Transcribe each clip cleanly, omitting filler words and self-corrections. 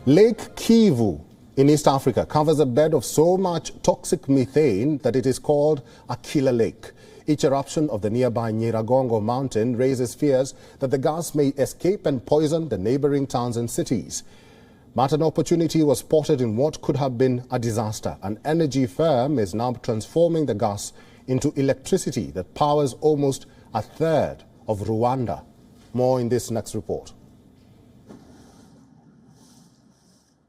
Lake Kivu in East Africa covers a bed of so much toxic methane that it is called a killer lake. Each eruption of the nearby Nyiragongo mountain raises fears that the gas may escape and poison the neighboring towns and cities. But an opportunity was spotted in what could have been a disaster. An energy firm is now transforming the gas into electricity that powers almost a third of Rwanda. More in this next report.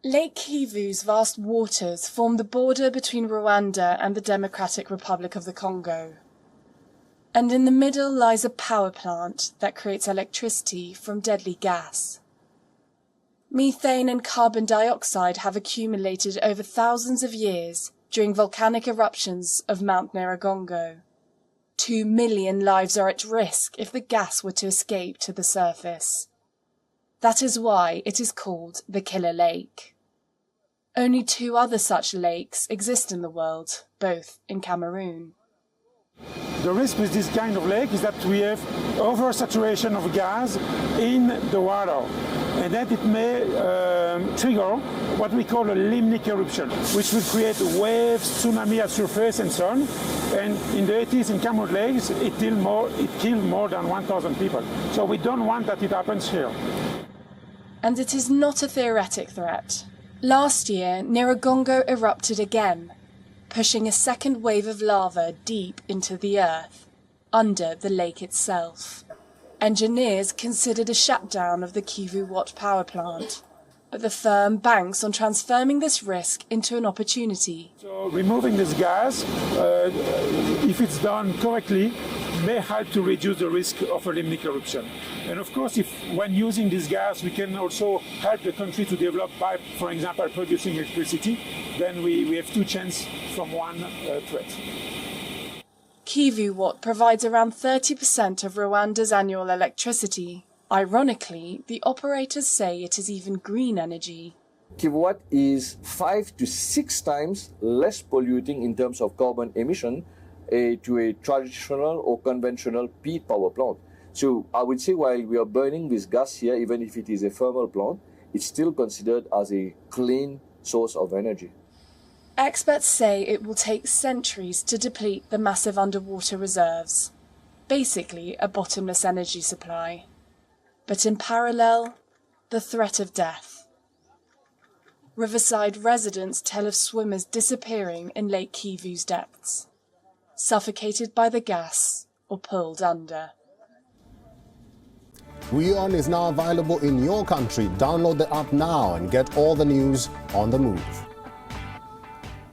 Lake Kivu's vast waters form the border between Rwanda and the Democratic Republic of the Congo. And in the middle lies a power plant that creates electricity from deadly gas. Methane and carbon dioxide have accumulated over thousands of years during volcanic eruptions of Mount Nyiragongo. 2 million lives are at risk if the gas were to escape to the surface. That is why it is called the Killer Lake. Only 2 other such lakes exist in the world, both in Cameroon. The risk with this kind of lake is that we have oversaturation of gas in the water, and that it may trigger what we call a limnic eruption, which will create waves, tsunami at surface and so on. And in the 80s in Cameroon lakes, it killed more than 1,000 people. So we don't want that it happens here. And it is not a theoretic threat. Last year, Nyiragongo erupted again, pushing a second wave of lava deep into the earth, under the lake itself. Engineers considered a shutdown of the Kivu power plant, but the firm banks on transforming this risk into an opportunity. So removing this gas, if it's done correctly, may help to reduce the risk of a limnic eruption. And of course, when using this gas, we can also help the country to develop by, for example, producing electricity, then we have 2 chances from one threat. Kivu provides around 30% of Rwanda's annual electricity. Ironically, the operators say it is even green energy. Kivu is 5 to 6 times less polluting in terms of carbon emission to a traditional or conventional peat power plant. So I would say while we are burning this gas here, even if it is a thermal plant, it's still considered as a clean source of energy. Experts say it will take centuries to deplete the massive underwater reserves, basically a bottomless energy supply. But in parallel, the threat of death. Riverside residents tell of swimmers disappearing in Lake Kivu's depths, suffocated by the gas or pulled under. WION is now available in your country. Download the app now and get all the news on the move.